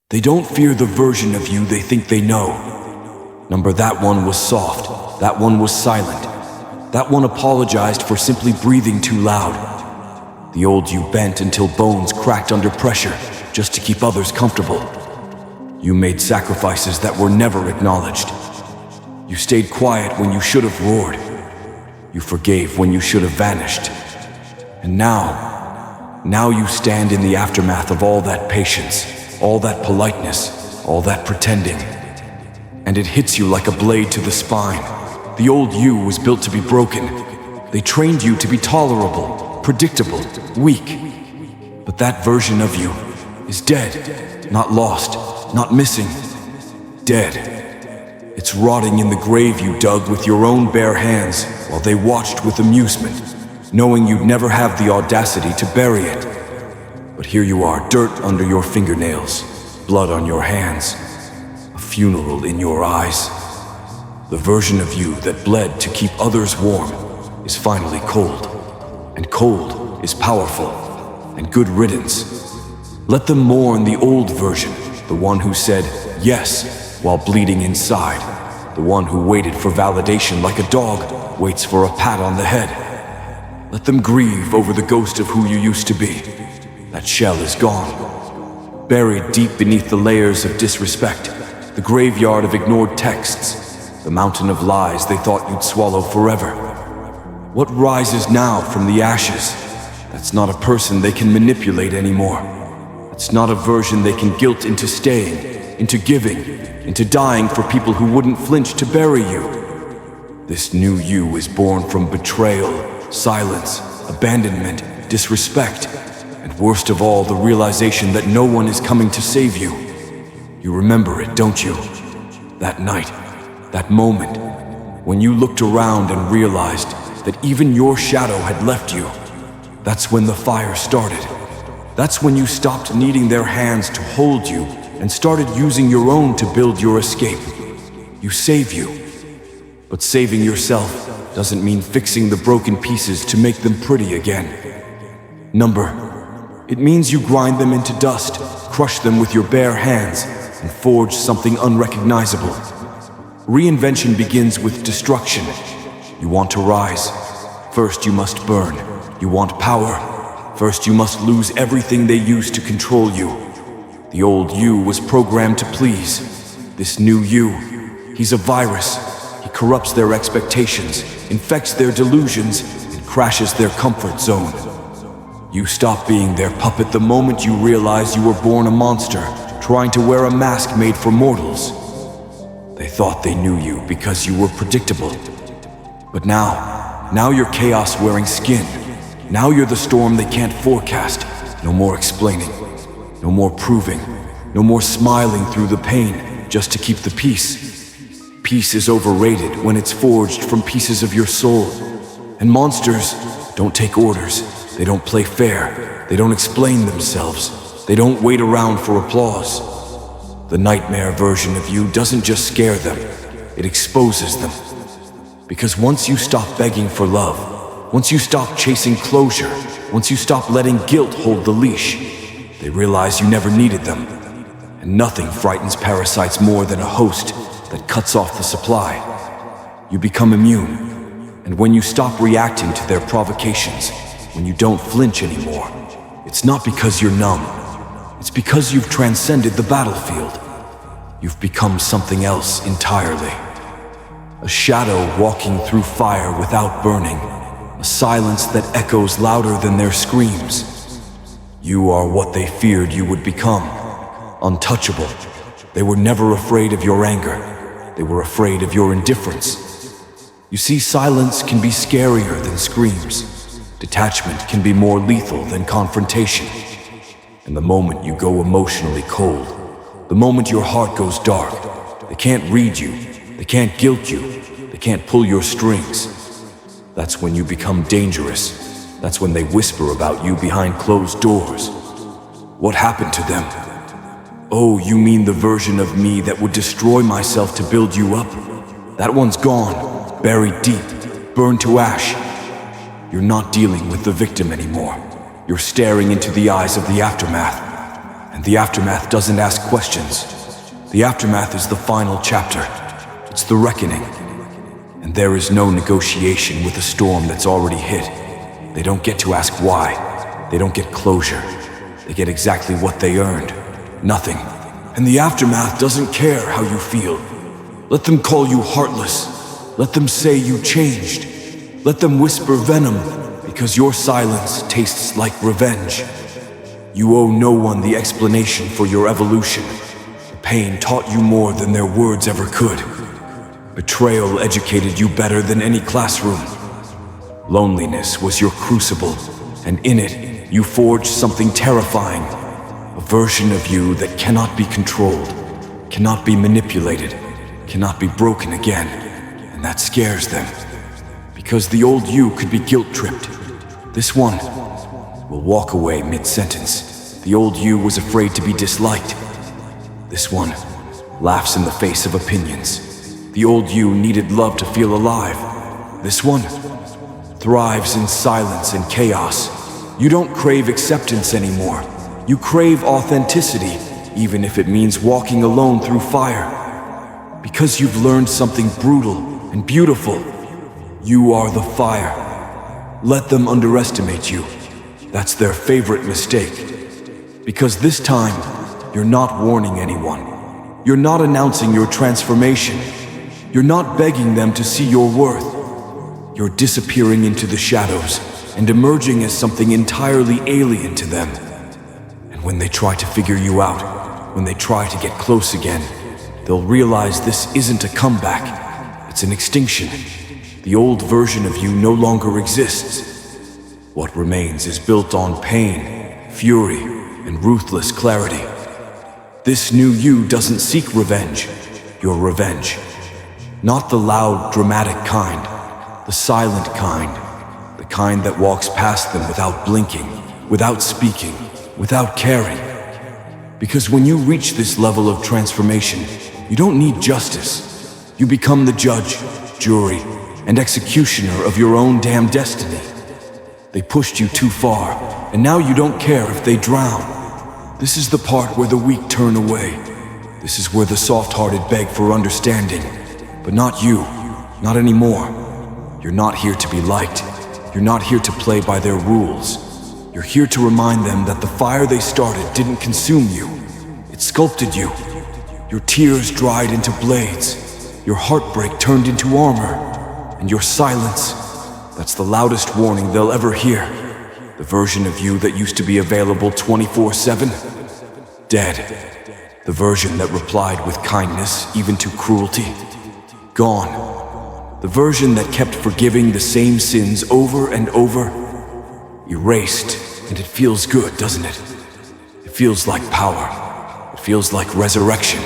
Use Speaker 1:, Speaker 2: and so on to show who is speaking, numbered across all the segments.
Speaker 1: They don't fear the version of you they think they know. Number that one was soft, that one was silent, that one apologized for simply breathing too loud. The old you bent until bones cracked under pressure just to keep others comfortable. You made sacrifices that were never acknowledged. You stayed quiet when you should have roared. You forgave when you should have vanished. And now you stand in the aftermath of all that patience, all that politeness, all that pretending. And it hits you like a blade to the spine. The old you was built to be broken. They trained you to be tolerable, predictable, weak. But that version of you is dead, not lost, not missing, dead. It's rotting in the grave you dug with your own bare hands while they watched with amusement, knowing you'd never have the audacity to bury it. But here you are, dirt under your fingernails, blood on your hands, a funeral in your eyes. The version of you that bled to keep others warm is finally cold, and cold is powerful, and good riddance. Let them mourn the old version, the one who said yes while bleeding inside, the one who waited for validation like a dog waits for a pat on the head. Let them grieve over the ghost of who you used to be. That shell is gone, buried deep beneath the layers of disrespect, the graveyard of ignored texts, the mountain of lies they thought you'd swallow forever. What rises now from the ashes? That's not a person they can manipulate anymore. It's not a version they can guilt into staying, into giving, into dying for people who wouldn't flinch to bury you. This new you is born from betrayal, silence, abandonment, disrespect, and worst of all, the realization that no one is coming to save you. You remember it, don't you? That night, that moment, when you looked around and realized that even your shadow had left you. That's when the fire started. That's when you stopped needing their hands to hold you and started using your own to build your escape. You save you. But saving yourself doesn't mean fixing the broken pieces to make them pretty again. It means you grind them into dust, crush them with your bare hands, and forge something unrecognizable. Reinvention begins with destruction. You want to rise? First you must burn. You want power? First you must lose everything they used to control you. The old you was programmed to please. This new you, he's a virus. He corrupts their expectations, infects their delusions, and crashes their comfort zone. You stop being their puppet the moment you realize you were born a monster, trying to wear a mask made for mortals. They thought they knew you because you were predictable. But now you're chaos wearing skin. Now you're the storm they can't forecast. No more explaining, no more proving, no more smiling through the pain just to keep the peace. Peace is overrated when it's forged from pieces of your soul. And monsters don't take orders. They don't play fair. They don't explain themselves. They don't wait around for applause. The nightmare version of you doesn't just scare them, it exposes them. Because once you stop begging for love, once you stop chasing closure, once you stop letting guilt hold the leash, they realize you never needed them. And nothing frightens parasites more than a host that cuts off the supply. You become immune, and when you stop reacting to their provocations, when you don't flinch anymore, it's not because you're numb. It's because you've transcended the battlefield. You've become something else entirely. A shadow walking through fire without burning. A silence that echoes louder than their screams. You are what they feared you would become. Untouchable. They were never afraid of your anger. They were afraid of your indifference. You see, silence can be scarier than screams. Detachment can be more lethal than confrontation. And the moment you go emotionally cold, the moment your heart goes dark, they can't read you, they can't guilt you, they can't pull your strings. That's when you become dangerous. That's when they whisper about you behind closed doors. What happened to them? Oh, you mean the version of me that would destroy myself to build you up? That one's gone, buried deep, burned to ash. You're not dealing with the victim anymore. You're staring into the eyes of the aftermath. And the aftermath doesn't ask questions. The aftermath is the final chapter. It's the reckoning. And there is no negotiation with a storm that's already hit. They don't get to ask why. They don't get closure. They get exactly what they earned. Nothing. And the aftermath doesn't care how you feel. Let them call you heartless. Let them say you changed. Let them whisper venom, because your silence tastes like revenge. You owe no one the explanation for your evolution. The pain taught you more than their words ever could. Betrayal educated you better than any classroom. Loneliness was your crucible, and in it, you forged something terrifying. A version of you that cannot be controlled, cannot be manipulated, cannot be broken again. And that scares them. Because the old you could be guilt-tripped. This one will walk away mid-sentence. The old you was afraid to be disliked. This one laughs in the face of opinions. The old you needed love to feel alive. This one thrives in silence and chaos. You don't crave acceptance anymore. You crave authenticity, even if it means walking alone through fire. Because you've learned something brutal and beautiful. You are the fire. Let them underestimate you. That's their favorite mistake. Because this time, you're not warning anyone. You're not announcing your transformation. You're not begging them to see your worth. You're disappearing into the shadows and emerging as something entirely alien to them. And when they try to figure you out, when they try to get close again, they'll realize this isn't a comeback. It's an extinction. The old version of you no longer exists. What remains is built on pain, fury, and ruthless clarity. This new you doesn't seek revenge. Your revenge. Not the loud, dramatic kind. The silent kind. The kind that walks past them without blinking, without speaking, without caring. Because when you reach this level of transformation, you don't need justice. You become the judge, jury, and executioner of your own damn destiny. They pushed you too far, and now you don't care if they drown. This is the part where the weak turn away. This is where the soft-hearted beg for understanding. But not you, not anymore. You're not here to be liked. You're not here to play by their rules. You're here to remind them that the fire they started didn't consume you. It sculpted you. Your tears dried into blades. Your heartbreak turned into armor. And your silence, that's the loudest warning they'll ever hear. The version of you that used to be available 24/7, dead. The version that replied with kindness even to cruelty, gone. The version that kept forgiving the same sins over and over, erased. And it feels good, doesn't it? It feels like power. It feels like resurrection.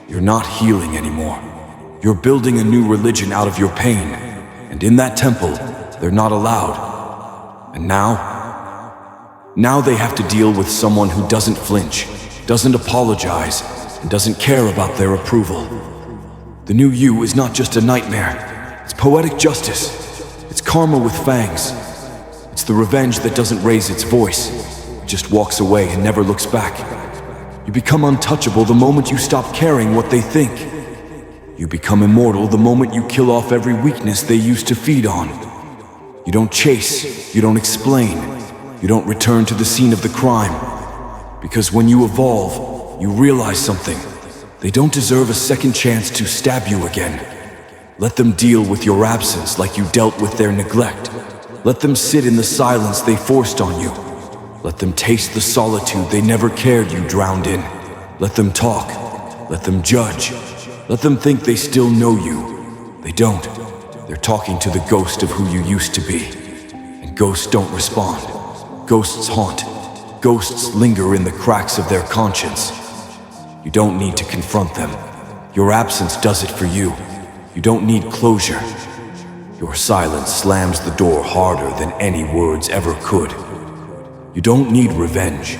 Speaker 1: You're not healing anymore. You're building a new religion out of your pain, and in that temple, they're not allowed. And now they have to deal with someone who doesn't flinch, doesn't apologize, and doesn't care about their approval. The new you is not just a nightmare. It's poetic justice. It's karma with fangs. It's the revenge that doesn't raise its voice. It just walks away and never looks back. You become untouchable the moment you stop caring what they think. You become immortal the moment you kill off every weakness they used to feed on. You don't chase, you don't explain, you don't return to the scene of the crime. Because when you evolve, you realize something. They don't deserve a second chance to stab you again. Let them deal with your absence like you dealt with their neglect. Let them sit in the silence they forced on you. Let them taste the solitude they never cared you drowned in. Let them talk. Let them judge. Let them think they still know you. They don't. They're talking to the ghost of who you used to be. And ghosts don't respond. Ghosts haunt. Ghosts linger in the cracks of their conscience. You don't need to confront them. Your absence does it for you. You don't need closure. Your silence slams the door harder than any words ever could. You don't need revenge.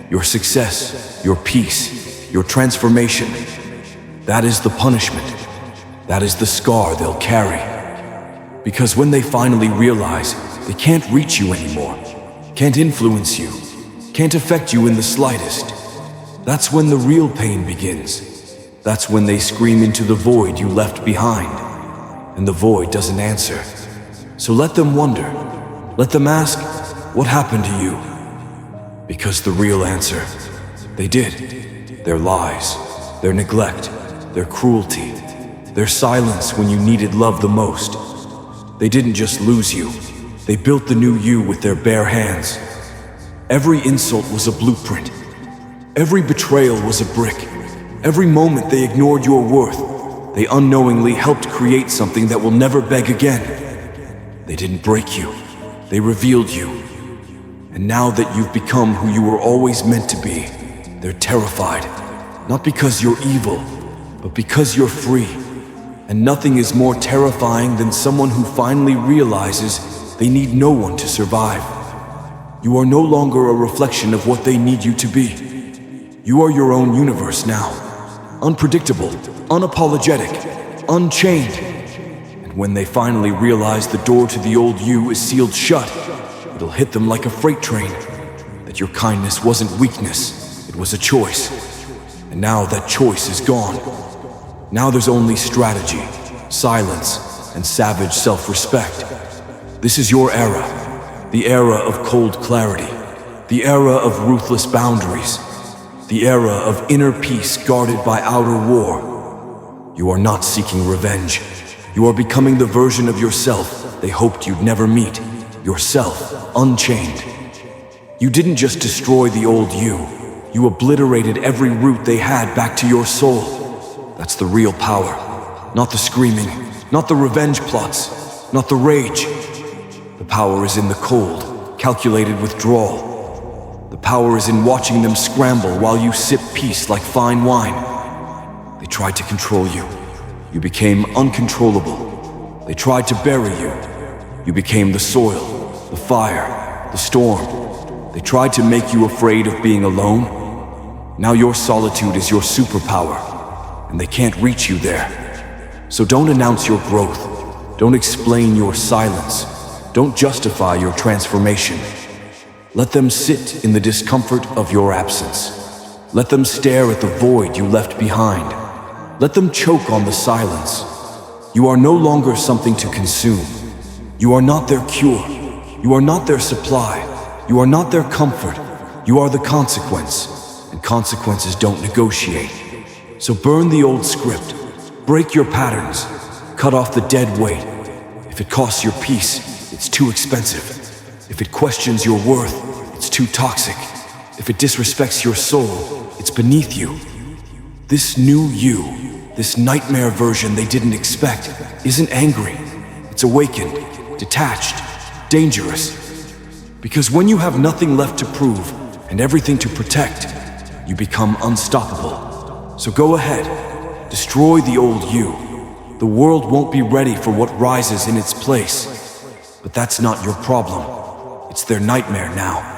Speaker 1: Your success, your peace, your transformation, that is the punishment. That is the scar they'll carry. Because when they finally realize they can't reach you anymore, can't influence you, can't affect you in the slightest, That's when the real pain begins. That's when they scream into the void you left behind, and the void doesn't answer. So let them wonder. Let them ask, what happened to you? Because the real answer, they did. Their lies, their neglect, their cruelty, their silence when you needed love the most. They didn't just lose you, they built the new you with their bare hands. Every insult was a blueprint. Every betrayal was a brick. Every moment they ignored your worth, they unknowingly helped create something that will never beg again. They didn't break you, they revealed you. And now that you've become who you were always meant to be, they're terrified. Not because you're evil, but because you're free. And nothing is more terrifying than someone who finally realizes they need no one to survive. You are no longer a reflection of what they need you to be. You are your own universe now. Unpredictable, unapologetic, unchained. And when they finally realize the door to the old you is sealed shut, it'll hit them like a freight train that your kindness wasn't weakness, it was a choice. And now that choice is gone. Now there's only strategy, silence, and savage self-respect. This is your era, the era of cold clarity, the era of ruthless boundaries, the era of inner peace guarded by outer war. You are not seeking revenge. You are becoming the version of yourself they hoped you'd never meet, yourself, unchained. You didn't just destroy the old you obliterated every root they had back to your soul. That's the real power. Not the screaming, not the revenge plots, not the rage. The power is in the cold, calculated withdrawal. The power is in watching them scramble while you sip peace like fine wine. They tried to control you. You became uncontrollable. They tried to bury you. You became the soil, the fire, the storm. They tried to make you afraid of being alone. Now your solitude is your superpower, and they can't reach you there. So don't announce your growth. Don't explain your silence. Don't justify your transformation. Let them sit in the discomfort of your absence. Let them stare at the void you left behind. Let them choke on the silence. You are no longer something to consume. You are not their cure. You are not their supply. You are not their comfort. You are the consequence, and consequences don't negotiate. So burn the old script. Break your patterns. Cut off the dead weight. If it costs your peace, it's too expensive. If it questions your worth, it's too toxic. If it disrespects your soul, it's beneath you. This new you, this nightmare version they didn't expect, isn't angry. It's awakened, detached, dangerous. Because when you have nothing left to prove and everything to protect, you become unstoppable. So go ahead, destroy the old you. The world won't be ready for what rises in its place. But that's not your problem. It's their nightmare now.